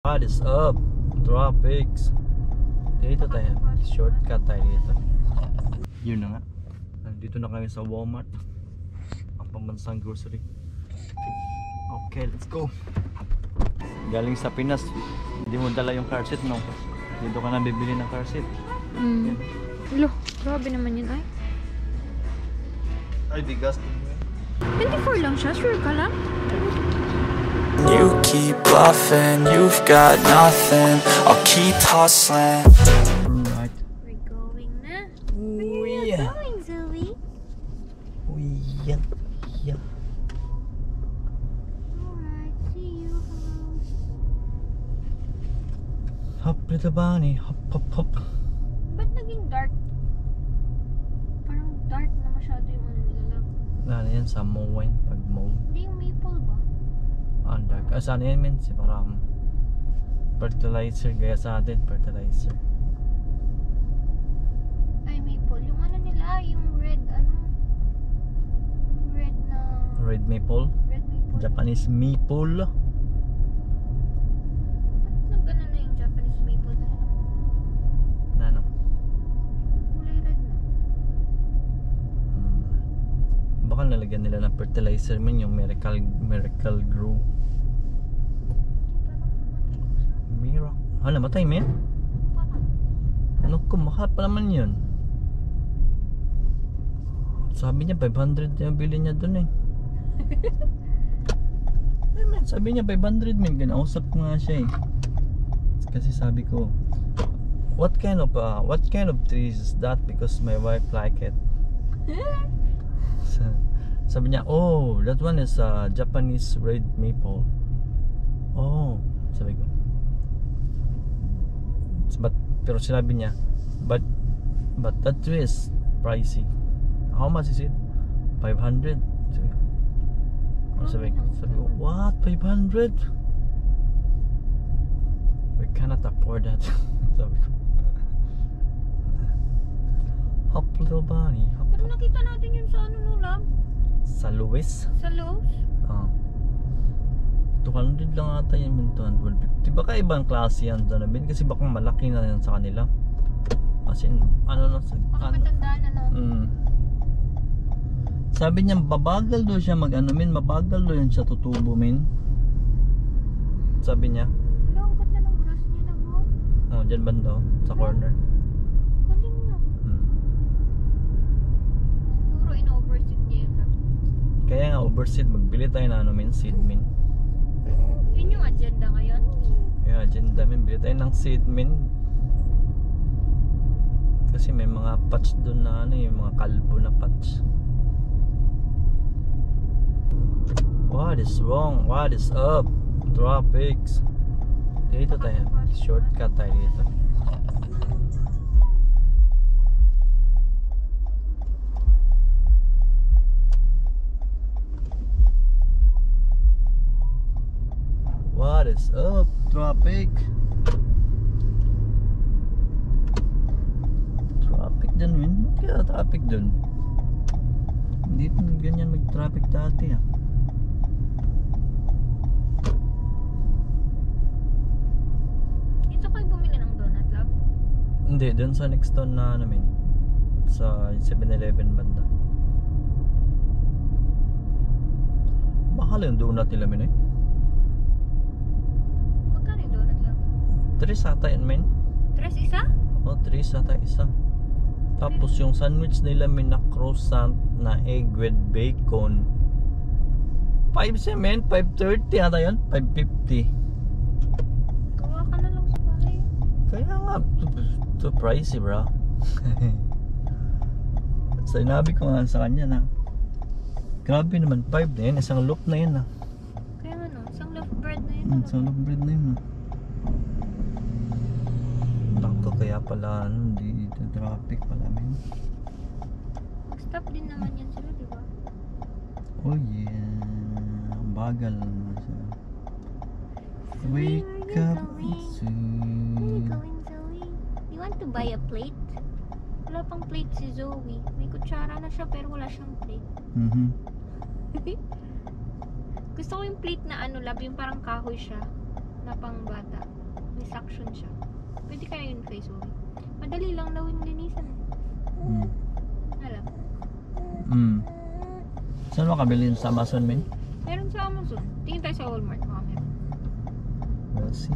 What is up? Tropics. Dito tayo. Shortcut tayo dito. Yun na nga. Nandito na kami sa Walmart. Ang pambansang grocery. Okay, let's go. Galing sa Pinas. Hindi mo dala yung car seat, no? Dito ka na bibili ng car seat. Lo, grabe naman yun ay. Ay, bigas. 24 lang siya, sure ka lang? You keep bluffing, you've got nothing. I'll keep hustling. Right. We're going na. Ooh, Where are you yeah. going, Zoe? Ooh, yeah. Yeah. Alright, see you. Hop little bunny. Hop, hop, hop. Ba't naging dark? Parang dark na masyado yung ano nila lang. Ano yan sa mowing? Pag mow. Hindi yung maple ba? Ang dark. Saan yan, men? Si parang fertilizer. Gaya sa atin, fertilizer. Ay, maple. Yung ano nila, yung red, ano? Yung red na... Red maple. Red maple. Japanese maple. Ba't nagana na yung Japanese maple na lang? Ano? Kulay red na. Baka nalagyan nila ng fertilizer, men. Yung miracle grow. Miracle. Ah, namatay, men? Parang. Ano ko, mahal pa naman yun. Sabi niya 500 yung bili niya dun eh. Eh, men, sabi niya 500, men. Kinausap ko nga siya eh. Kasi sabi ko, what kind of trees is that? Because my wife like it. Sabi niya, oh, that one is Japanese red maple. Oh, sabi ko. Pero sinabi niya, but that tree is pricey. How much is it? 500. Sabi ko, what? 500? We cannot afford that. Sabi ko. Hop little bunny. Hop, Pero hop. nakita natin yun sa ano no, lab? Sa Luis. Sa Lowe's? 200 lang ata yung mintuan. 150. Baka ibang klase yan doon, Ben, kasi baka malaki na yan sa kanila. Kasi ano na sa Baka ano. matandaan na no? Sabi niya babagal daw siya mag ano, min, mabagal daw yan siya tutubo, min. Sabi niya. Hello, ang ganda ng grass niya lang mo. Oh, diyan banda sa corner. Galing na. Siguro in-overseed niya yun. Kaya nga overseed, magbili tayo na ano, min, seed, min. Yun yung agenda ngayon? Yeah, agenda, min, bili tayo ng seed, min. Kasi may mga patch doon na ano, yung mga kalbo na patch. What is wrong? What is up? Tropics. Dito tayo. Shortcut tayo dito. What is up? Tropic. Traffic dyan, Win. Ba't kaya traffic dun? Hindi pa ganyan mag-traffic dati ah. Dito kayo bumili ng donut, lab? Hindi, dun sa next town na namin. Sa 7-Eleven banda. Mahal yung donut nila, min eh. Magkano yung donut, lab? 3 ata yan, men. 3 isa? O, 3 ata isa. Tapos yung sandwich nila, min, na croissant na egg with bacon. 5 siya, men. 5.30 ata yun. 5.50. Gawa ka na lang sa bahay. Kaya nga, too pricey, bro. Sinabi ko nga sa kanya na grabe naman, 5 na yun. Isang loaf na yun ah. Kaya nga no, isang loaf bread na yun. Isang loaf bread na yun ah. Nako, kaya pala ano, hindi traffic pala, men. Mag-stop din naman yan sila, di ba? Oh yeah, ang bagal na siya. Wake up soon. Where are you going, Zoe? You want to buy a plate? Wala pang plate si Zoe. May kutsara na siya pero wala siyang plate. Mhm. Gusto ko yung plate na ano, lab, yung parang kahoy siya. na pang bata. May suction siya. Pwede kaya yun kay Zoe. Madali lang daw yung linisan. Alam. Saan mo kabilin sa Amazon, men? Meron sa Amazon. Tingin tayo sa Walmart. Baka meron. We'll see.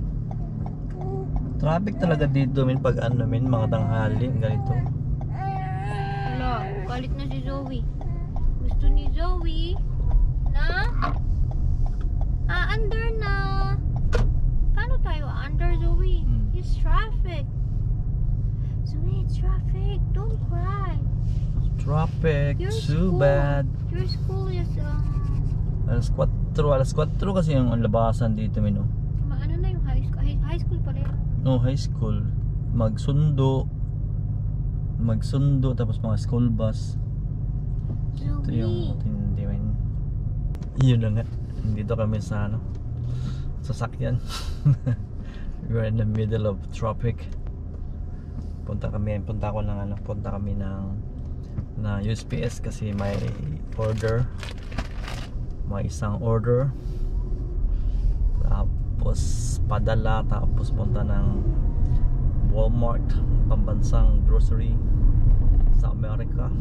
Traffic talaga dito, men, pag ano, men, mga tanghali, ganito. Wala, galit na si Zoe. Gusto ni Zoe na under na. Paano tayo under, Zoe? It's traffic. Zoe, it's traffic. Don't cry. Traffic, Your too school. bad. Your school is Alas 4 kasi yung labasan dito, men, oh. ano na yung high school? High school pala yun. No, high school. Magsundo, tapos mga school bus. Ito yung Zoe. tindi, men. Yun na nga. Dito kami sa ano, sasakyan. We're in the middle of traffic. Punta kami ng USPS kasi may order. May isang order. Tapos padala, tapos punta ng Walmart, pambansang grocery sa Amerika.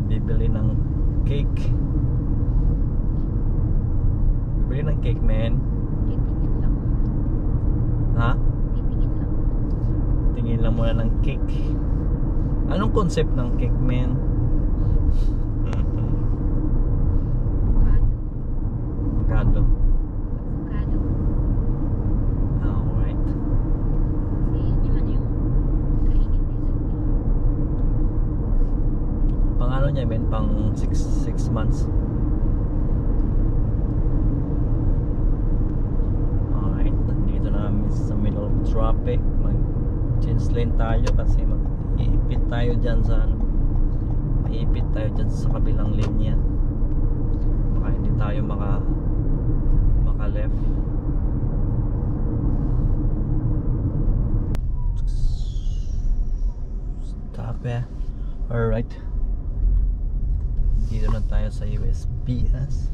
Bibili ng cake. Bibili ng cake, man. Titingin lang. Ha? Titingin lang. Tingin lang muna ng cake. Anong concept ng cake, man? Avocado. Avocado. Avocado. Alright. Yun naman yung kainin ni Zoe. Pang ano niya, men? Pang 6 months. Alright. Nandito na kami sa middle of traffic. Mag-change lane tayo kasi mag-iipit tayo dyan sa ano. Maipit tayo dyan sa kabilang linya. Baka hindi tayo maka-left. Stop eh. Alright. Dito na tayo sa USPS.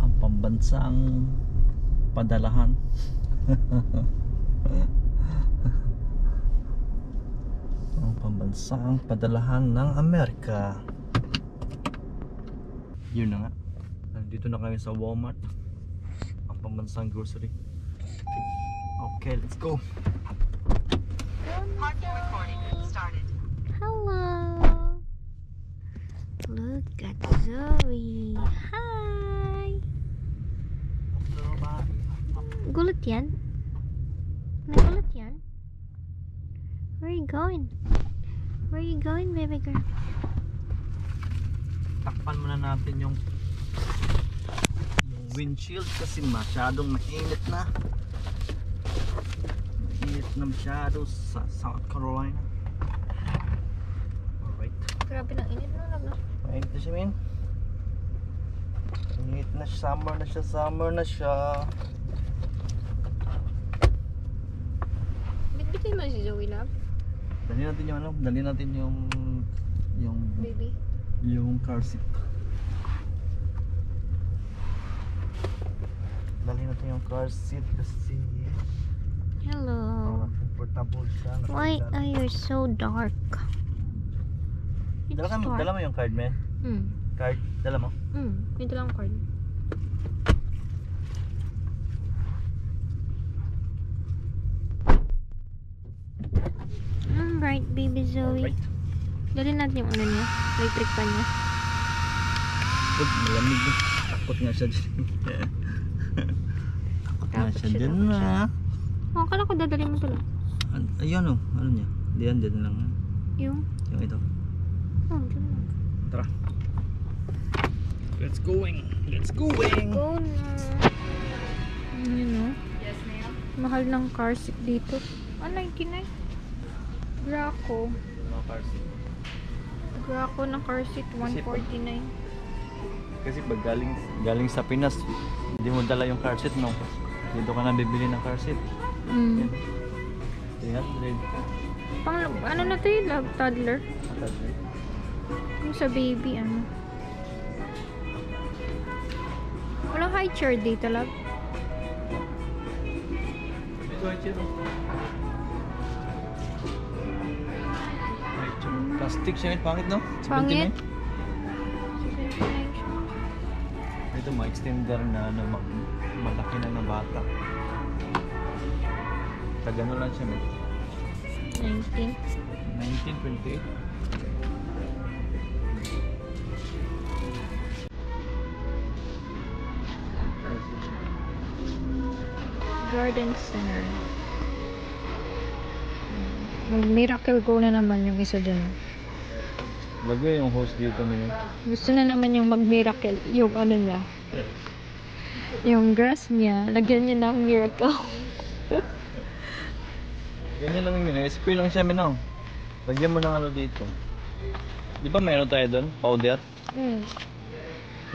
Ang pambansang padalahan. Ang pambansang padalahan ng Amerika. Yun na nga. Nandito na kami sa Walmart. Ang pambansang grocery. Okay, let's go. Hello. Look at Zoe. Hi. Gulat yan? Nagulat yan? Where are you going? Where are you going, baby girl? Takpan muna natin yung windshield kasi masyadong mainit na. Mainit na masyado sa South Carolina. Alright. Grabe ng init na. Mainit na siya, min. Mainit na siya. Summer na siya. Bitbitin mo si Zoe, love? Dali natin yung ano, Baby. yung car seat. Dali natin yung car seat kasi Hello. comfortable siya. Why are you so dark? It's dark. Dala mo yung card, man. Card, dala mo. Ito lang card. Alright, baby Zoe. Alright. Dali natin yung ano niya. Electric pan niya. Malamig eh. Takot nga siya dyan. Takot nga siya dyan na. Akala ko dadali mo ito lang. Ayun o. Ano niya? Diyan lang. Yung? Yung ito. Dyan lang. Tara. Let's going. Go na. Yun o. Yes, ma'am. Mahal ng car seat dito. 99. Graco. Mga car seat. Graco ng car seat, 149. Kasi pag galing sa Pinas, hindi mo dala yung car seat, no? Dito ka na bibili ng car seat. Yan. 300. Pang, ano na to yun? Toddler. Yung sa baby, ano. Walang high chair dito, love. Ito ay chiro. Plastic siya, pangit no? Pangit. 79. Ito ma-extender na ano, malaki na ng bata. Tagano lang siya, may 19. 1928. Garden Center. Mag-miracle go na naman yung isa dyan. Lagay yung host dito nila. Gusto na naman yung mag-miracle. Yung ano niya. Yung grass niya. Lagyan niya ng miracle. Ganyan lang yun. Spray lang siya, Minang. Lagyan mo ng ano dito. Di ba mayroon tayo doon? Powder?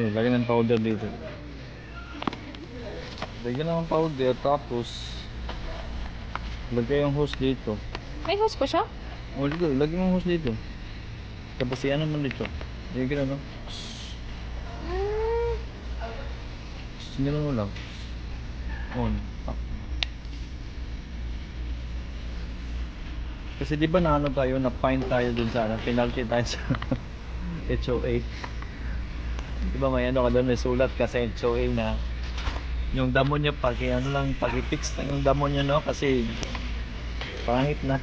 Lagyan ng powder dito. Lagyan ng powder, tapos lagay yung hose dito. May hose ko siya? O dito, lagyan yung hose dito. Tapos ano mo dito. Lagyan ano? Sinyalan mo lang. On. Kasi di ba na ano tayo, na fine tayo dun sa ano, penalty tayo sa HOA. Di ba may ano ka doon, may sulat ka sa HOA na yung damo niya ano lang, pag-fix na yung damo niya, no? Kasi pangit na.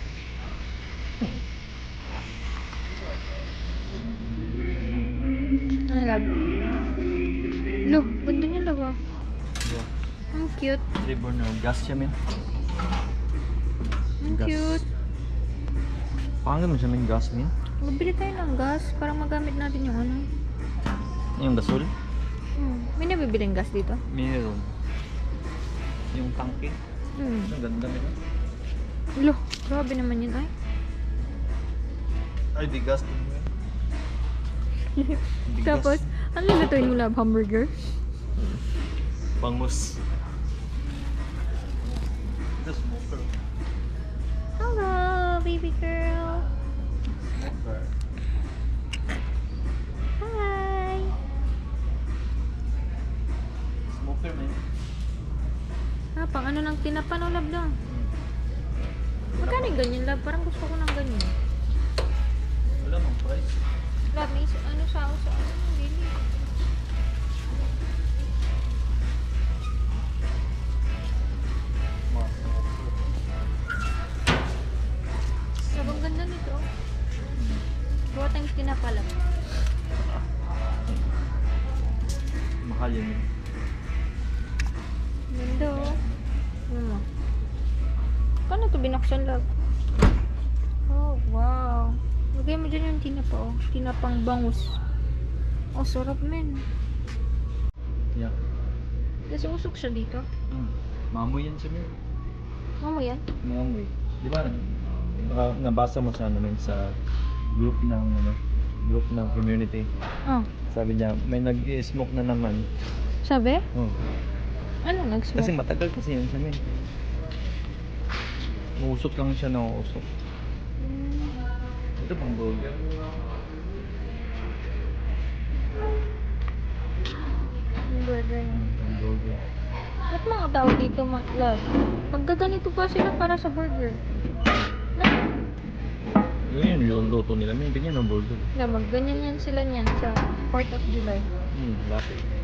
Ang lab. Look, ganda niya laba. Ang cute. Ribbon na gas siya, min. Ang Gas. cute. Pangit mo siya, min, gas, min. Magbili tayo ng gas para magamit natin yung ano. Yung gasol? May nabibiling gas dito? Meron. Yung tangke. Ang ganda nila. Look, grabe naman yun ay. Ay, di gas. Di Tapos, ano lulutuin mo lab? Hamburger? Bangus. The smoker. Hello, baby girl. Smoker. Hi. Smoker, man. Pang ano ng tinapa no lab lang. Magkano yung ganyan lab? Parang gusto ko ng ganyan. Wala mong price. Lab, may ano sa ano hindi. Sobrang ganda nito. Gawa tayong tinapa lab. Mahal yun. Ganda oh. Ano? Paano ito binuksan lab? Oh, wow. Lagay mo dyan yung tinapa oh. Tinapang bangus. Oh, sarap men. Yeah. Kasi usok siya dito. Mamoy yan siya, min. Mamo yan? Mamoy. Di ba? Nabasa mo sa ano, min, sa group ng ano, group ng community. Oh. Sabi niya, may nag-smoke na naman. Sabi? Oh. Ano nag-smoke? Kasi matagal kasi yun sa amin. Uusok lang siya na uusok. Ito pang burger. Burger niya. Pang burger. Ba't mga tao dito love? Pagkaganito pa sila para sa burger. Yun yung luto nila. May ganyan ang burger. Ganyan yan sila niyan sa 4th of July. Lapit.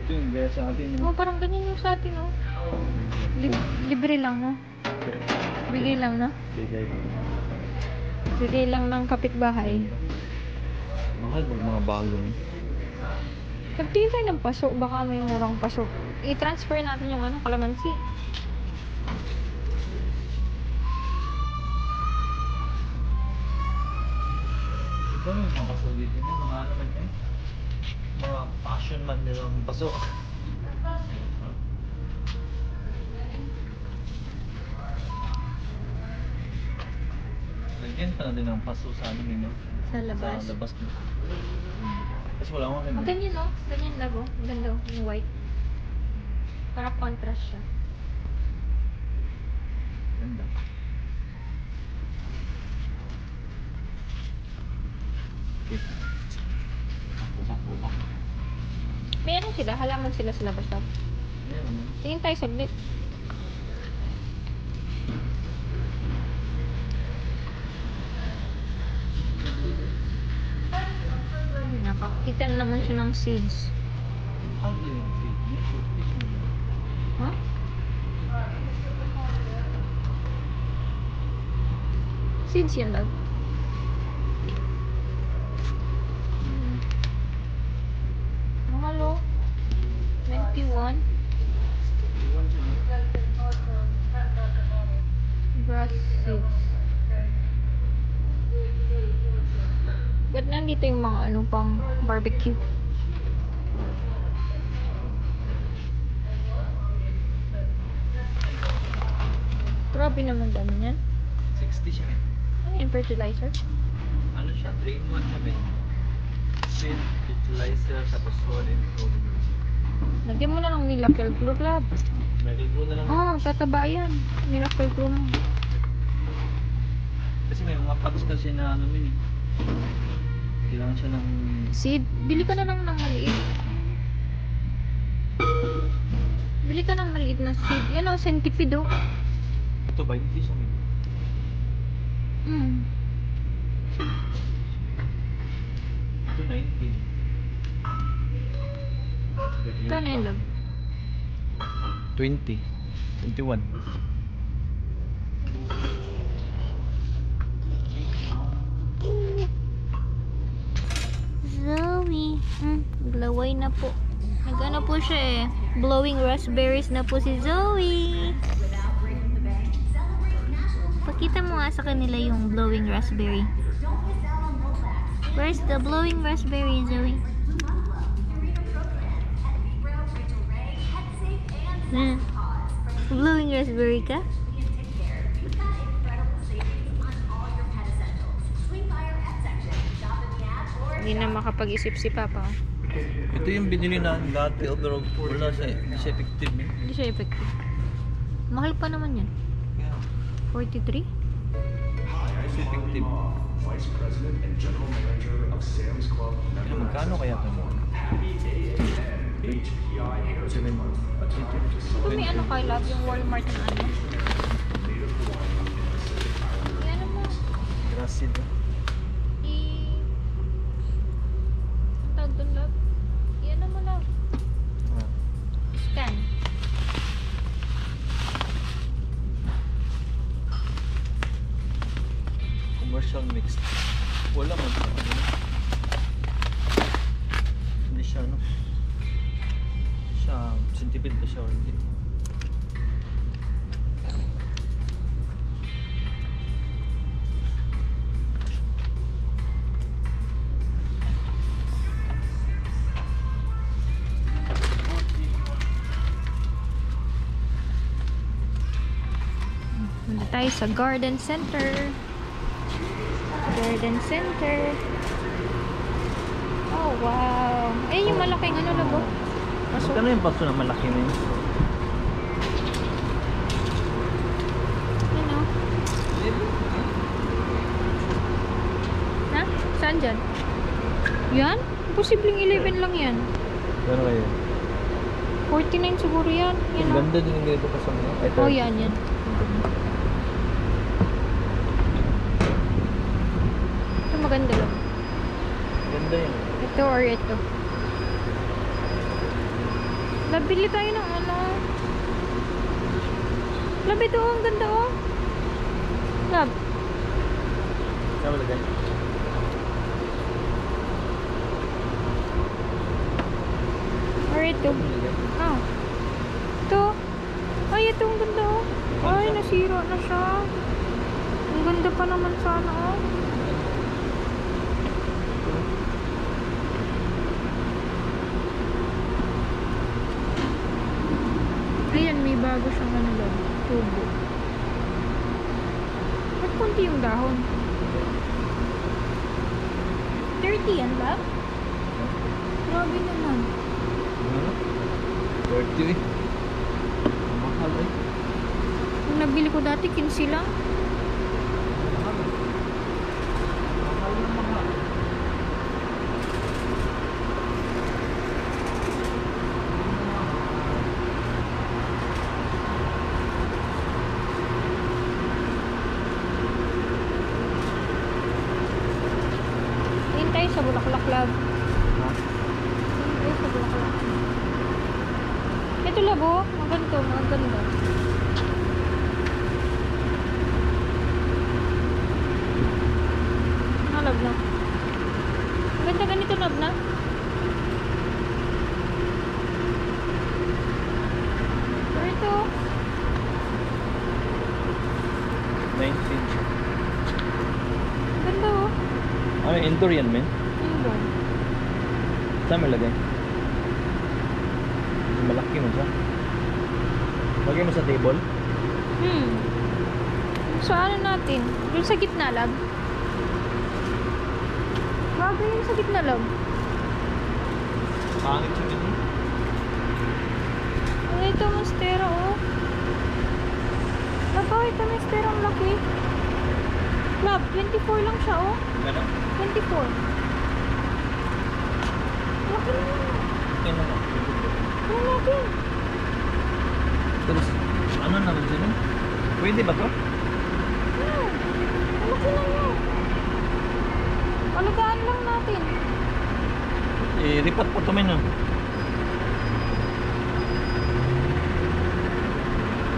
Ito yung gaya sa atin. Oh, parang ganyan yung sa atin, oh. Libre lang, no? Bigay lang, no? Bigay. Bigay lang ng kapitbahay. Mahal pag mga bago. Nagtingin tayo ng paso, baka may murang paso. I-transfer natin yung ano, kalamansi. Ito yung mga paso dito. Mga ano man yan. Mga passion man nilang paso. Lagyan pa natin ng paso sa ano nino. Sa labas. Sa labas. Kasi wala akong Oh, ganyan, no? Ganyan lang, oh. Ang ganda, oh. Yung white. Para contrast siya. Ganda. May ano sila? Halaman sila sa labas lang. Tingin tayo saglit. Nakakita na naman siya ng seeds. Ha? Seeds yan lang. Mahalo. 21. Grass seeds. Ba't nandito yung mga ano pang barbecue? Grabe naman dami yan. 60 siya. Ano yung fertilizer? Ano siya? 3-in-1 siya ba? Seed, fertilizer, tapos soil and food. Lagyan mo na ng Miracle Grow Club. Nag-grow na lang. Oo, tataba yan. Miracle Grow mo. Kasi may mga pots kasi na ano yun eh. Kailangan siya ng... Seed, bili ka na lang ng maliit. Bili ka ng maliit na seed. Yan o, centipede o. Ito ba? Hindi siya may... Ito 19. Ito na yun lang. 20. 21. Zoe. Glaway na po. Nag-ano po siya eh. Blowing raspberries na po si Zoe. Pakita mo nga sa kanila yung blowing raspberry. Where's the blowing raspberry, Zoe? Blowing raspberry ka? Hindi na makapag-isip si Papa. Ito yung binili na dati pero wala siya. Hindi siya effective eh. Hindi siya effective. Mahal pa naman yan. Yeah. 43? Hindi siya effective. Vice President and General Manager of Sam's Club. Ano, magkano kaya ito mo? HPI Heritage 7. Ito may ano kay love yung Walmart na ano. Yan mo. Grass seed ba? Ang tawag doon, love? Yan mo, love. Ah. Scan. Commercial mixed. Wala man siya. Hindi siya ano. Siya centipede ba siya or hindi? Muna tayo sa garden center. Garden center. Oh, wow. Ayun yung malaking ano na ba? Pasok. Ano yung baso na malaki na yun? Ano? Ha? Saan dyan? Yan? Posibleng 11 lang yan. Gano'n kayo? 49 siguro yan. Yan Ang o. ganda din yung ganito pa sa mga. Oh, yan, yan. Ito maganda lang. Ganda yun. Ito or ito. Labili tayo ng ano. Lab, ito oh, ang ganda oh. Lab. Saan malagay? Or ito. Ah. Ito. Ay, ito ang ganda oh. Ay, nasira na siya. Ang ganda pa naman sana oh. Ayan, may bago siyang ano lang. Tubo. Ba't kunti yung dahon? 30 yan ba? Grabe naman. Ano? 30 eh. Mahal eh. Kung nabili ko dati, 15 lang. tayo sa Bulaklak Lab. Ha? Tingin tayo sa Bulaklak. Ito labo, maganda, maganda. Lab na. Maganda ganito lab na. Pero ito, 19. ganda oh. Ano, indoor yan, men? Ano ba? Saan mo lagay? Malaki mo siya. Lagay mo sa table. So ano natin? Doon sa gitna lab. Bagay yun sa gitna lab. Pangit siya ganyan. Ay, ito monstera oh. Laba, ito monstera ang laki. Lab, 24 lang siya oh. Gano'n? 24. Laki naman. Yan naman. Ano natin? Terus, ano naman siya nun? Pwede ba to? Ano? Ang laki na niya. Alagaan lang natin. Ripat po to, men.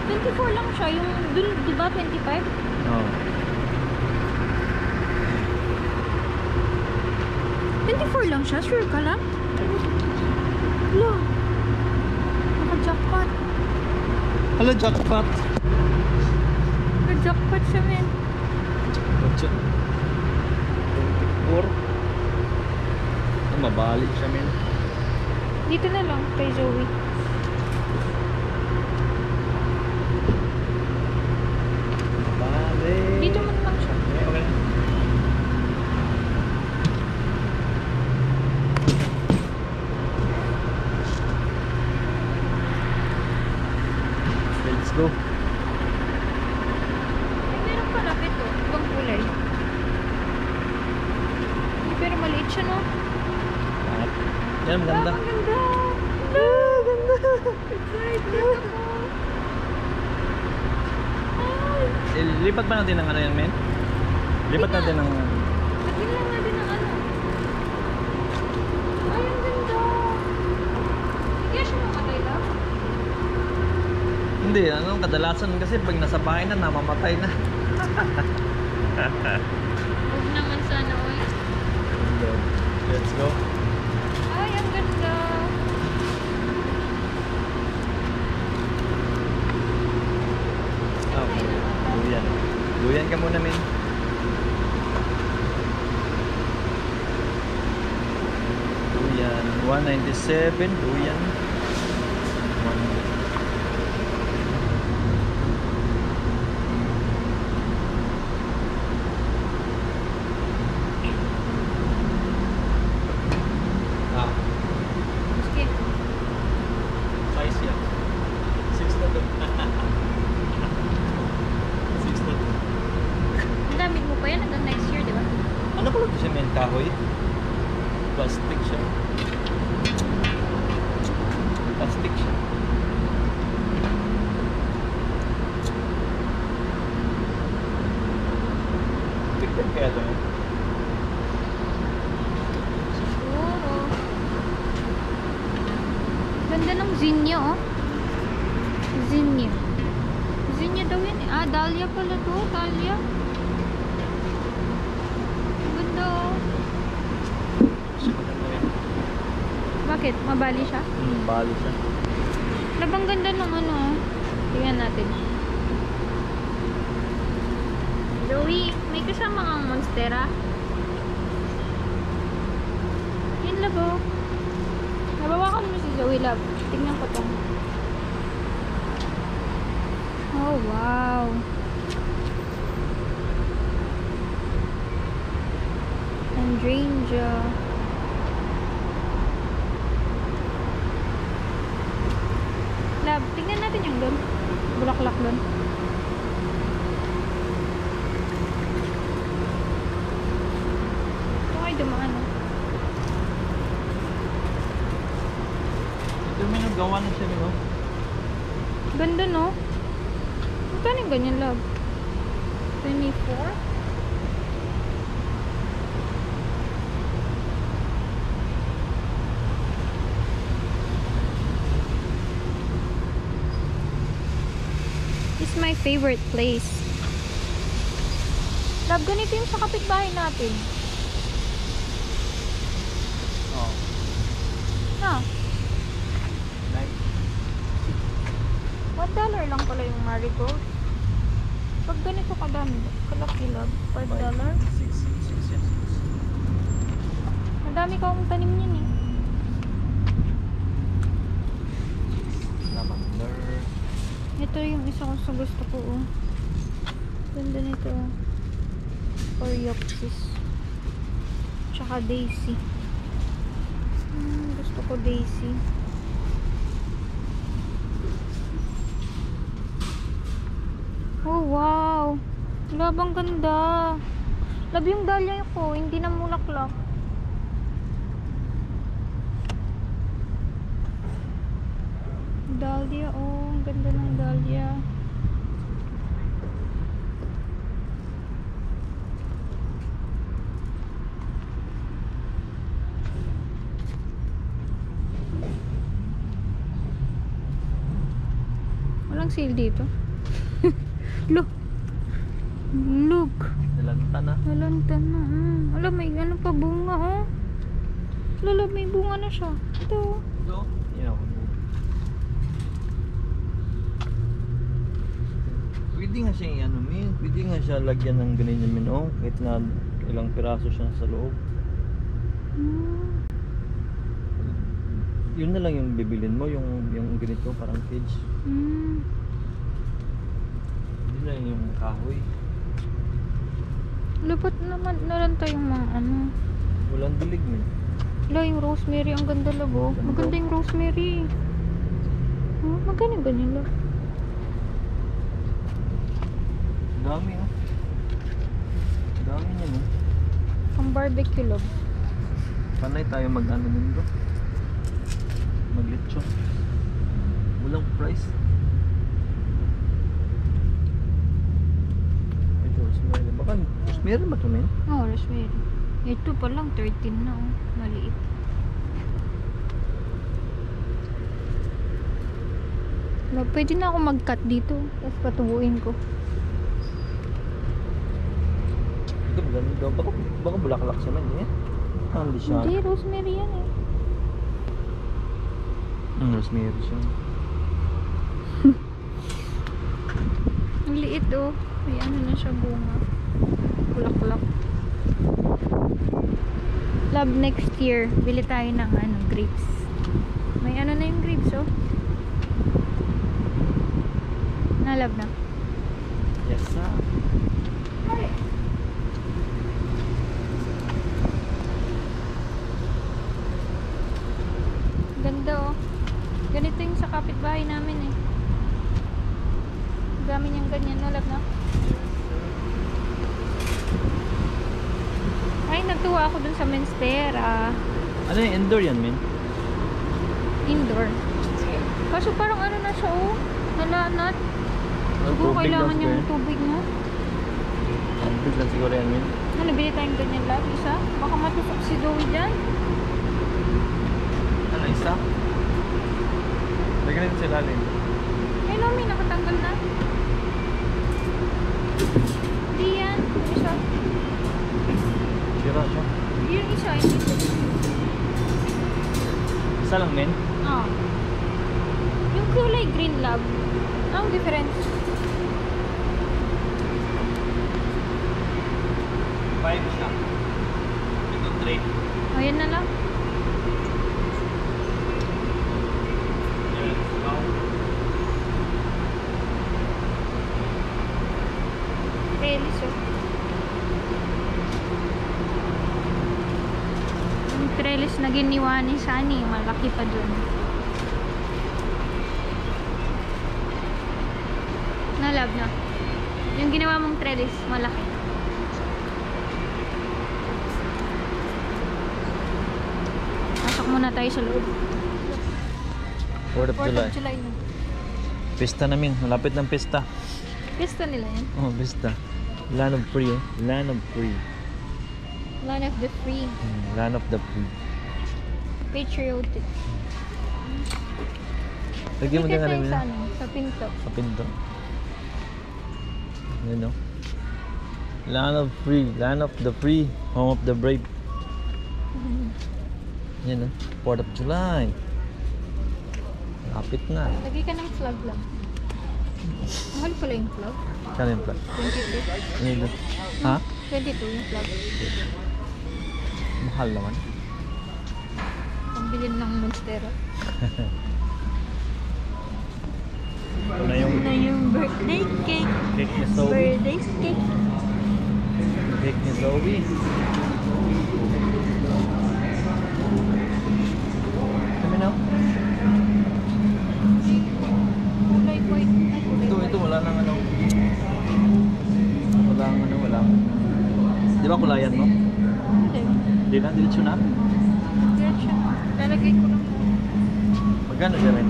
24 lang siya. Yung dun, di ba 25? Oo. 24 lang siya? Sure ka lang? Wala. Naka-jackpot. Hala, jackpot. Naka-jackpot siya, men. Jackpot siya. 24. Oh, mabalik siya, men. Dito na lang kay Zoe. Mabalik. Dito man lang siya. Okay, okay. Let's go. Meron pa lapit to. Ibang kulay. Pero maliit siya, no? Yan, maganda. Ah, maganda. Ganda. Excited ako. Ay. Lipat pa natin ng ano yan, men? Lipat Hindi natin na. ng... Lagyan lang natin ng ano. Ay, ang ganda. Kaya siya mamatay lang. Hindi, ano, kadalasan kasi pag nasa bahay na, namamatay na. Huwag naman sana, oy. Let's go. Ay, ang ganda. Ah, duyan. Duyan ka muna, men. Duyan. 197, duyan. 1. Ah, Skip. size yan. 6 na to. 6 na to. Ang damit mo pa yan hanggang next year, di ba? Ano pala ito siya, men? Kahoy? Plastic siya. Plastic siya. Picture kaya ito, men? Siguro. Ganda ng Zinnia, oh. Zinnia. Zinnia daw yan eh. Ah, Dahlia pala to. Dahlia. Ang ganda, oh. Siya maganda yan. Bakit? Mabali siya? Bali siya. Labang ganda ng ano, oh. Tingnan natin. Zoe, may kasama kang monstera? Yan, labo. Nabawakan mo si Zoe, love. Tingnan ko to. Oh, wow. Hydrangea. Love, tingnan natin yung doon. Bulaklak doon. Ito ay dumaan, oh. Ito, men, gawa na siya, no? Ganda, no? Magkano yung ganyan, love? 24? my favorite place. Love, ganito yung sa kapitbahay natin. Oh. Ha? Nice. $1 lang pala yung marigold. Pag ganito kadami, kalaki, love, $5. 6 yes. Madami ka akong tanim niyan eh. Lavender. Ito yung isa ko sa gusto ko, oh. Ganda nito, oh. Coreopsis. Tsaka daisy. Gusto ko daisy. Oh, wow. Love, ang ganda. Love, yung dahlia ko, hindi na mulaklak. Dahlia, oh. Ang ganda ng dahlia. Walang sale dito. Look. Look. Nalanta na. Nalanta na. Alam, may ano pa bunga, oh. Lala, may bunga na siya. Ito, oh. Ito? Yeah. Pwede nga siya ano, min. Pwede nga siya lagyan ng ganyan min, oh. Kahit na ilang piraso siya sa loob. Yun na lang yung bibilin mo, yung ganito, parang cage. Yun na yung kahoy. Lapat naman nalanta yung mga ano. Walang dilig, min. Wala, yung rosemary, ang ganda, labo. Maganda yung rosemary. Magkano ganyan, labo? Dami, oh. Dami niya, no? Ang barbecue, labo. Panay tayo mag-ano nito. Maglitsyo. Walang price. Ito, rosemary. Baka rosemary ba ito, men? Oh, rosemary. Ito pa lang, 13 na, oh. Maliit. Love, pwede na ako mag-cut dito. Tapos patubuin ko. Ito, maganda. Baka bulaklak siya, men. Eh? Hindi siya. Hindi, rosemary yan, eh. Rosemary siya. Ang liit, oh. May ano na siya, bunga. Bulaklak. Love, next year, bili tayo ng ano, grapes. May ano na yung grapes, oh. Na, love na. Yes, sir. Ganda, oh. Ganito yung sa kapitbahay namin, eh. Dami niyang ganyan, no, love na? Ay, natuwa ako dun sa Menstera. Ano yung indoor yan, men? Indoor. Kaso parang ano na siya, oh. Nalanat. Siguro Tubig kailangan lang niyang siguro. tubig, no? Tubig lang siguro yan, men. Ano, bili tayong ganyan, love? Isa? Baka matusok si Zoe dyan. Ano, isa? Lagyan natin sa ilalim. Ay, no, may nakatanggal na. Hindi yan. Yung isa. Sira siya. Yung isa, hindi. Isa lang, men? Ah. Yung kulay green, love. Ang difference. 5 siya. Ito 3. O, yan na lang. Trellis, oh. Yung trellis na giniwa ni Sunny, malaki pa dun. Na, love, na. Yung ginawa mong trellis, malaki. Pasok muna tayo sa loob. 4th of 4th July. of July na. Pista namin. Malapit ng pista. Pista nila yan. Oh, pista. Land of Free, oh. Land of Free. Land of the free. Land of the Free. Patriotic. Lagyan mo din Dito alam tayo yun. sa ano, sa pinto. Sa pinto. You know? Land of free, land of the free, home of the brave. Yan, 4th of July. Lapit na. Lagay ka ng flag lang. Mahal pala yung flag. Kano yung flag? 22. Ano yun? Ha? 22 yung flag. Mahal naman. Pambilin ng Monstera. Ito na yung birthday cake. cake ni Zoe. Birthday cake. Cake ni Zoe. Kami na. Kulay white. Ay, kulay white. Ito wala nang ano. Wala. Di ba kulayan mo? Hindi. Di na, diretso na. Diretso. Lalagay ko lang. Magkano siya rin?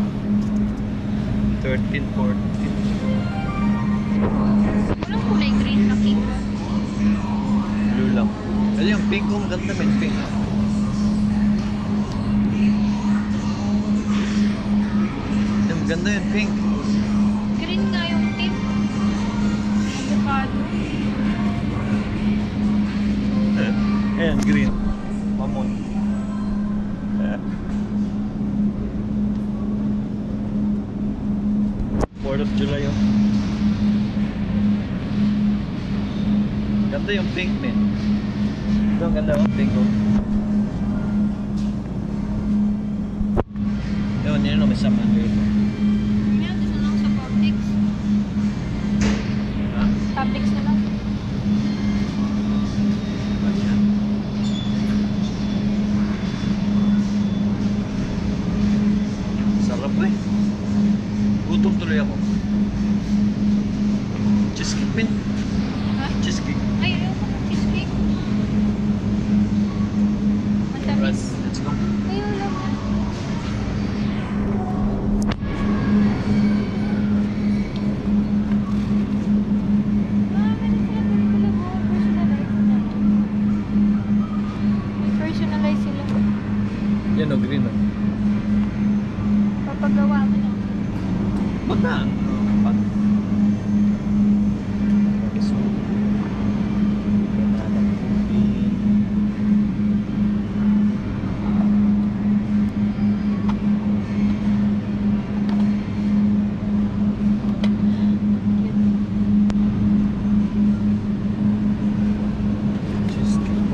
13, 14. Walang kulay green na cake. Blue lang. Kasi yung pink ko maganda, may pink. Yung maganda yung pink. Green nga yung tip. Avocado. Ayan, green. Mamon. 4th of July yun. Ganda yung pink, man. Ito ang ganda yung pink, oh. Yun, yun ang may saman dito. Yan, gusto lang sa Publix. Ha? Publix na lang. Ayan. Sarap eh. Gutom tuloy ako. Cheesecake, man. Ha? Cheesecake. Ay, ayoko ng cheesecake. Matamis. Let's go. Ayaw lang. Personalize sila. Yan o, green o. Papagawa mo na. Ba't na? Ba't? So, banana pudding. Cheesecake.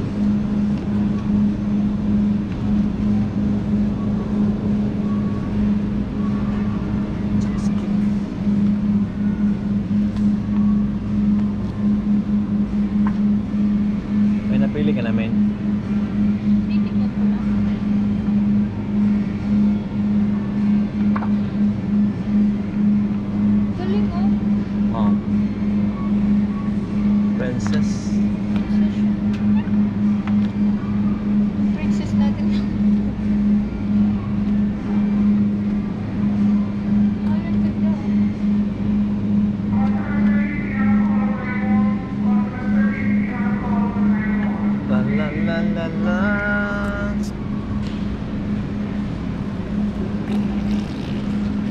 Cheesecake. May napili ka namin. Titignan ko lang. Galing oh. Oh. Princess. Princess natin lang. Ay, ang ganda. La la la la la.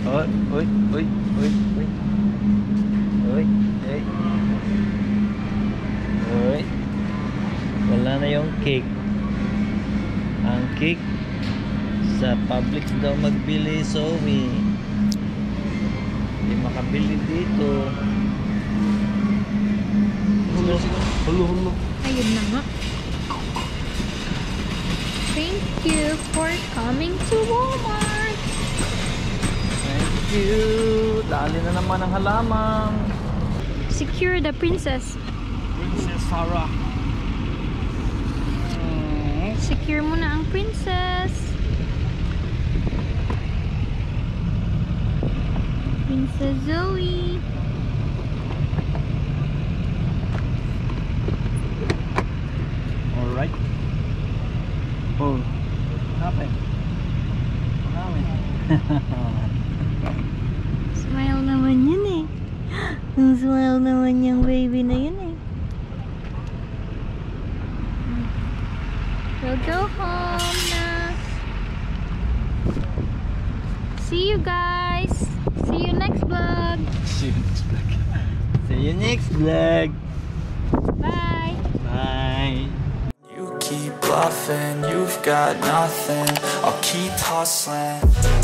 Oi, oi, oi, oi, oi. Oi, oi. Oi. Wala na yung cake. Ang cake sa Publix daw magbili, Zoe. Hindi makabili dito. Hulo. Ayun na nga. Thank you for coming to Walmart. Thank you. Dali na naman ang halaman. Secure the princess. Princess Sarah. Secure mo na ang princess. Princess Zoe. Alright. Oh. Happened. Smile naman yun eh. Ang smile naman yung baby na yun eh. We'll go home na. See you guys. See you next vlog. See you next vlog. See See you next vlog. Bye! Bye. You keep bluffing, you've got nothing. I'll keep hustling.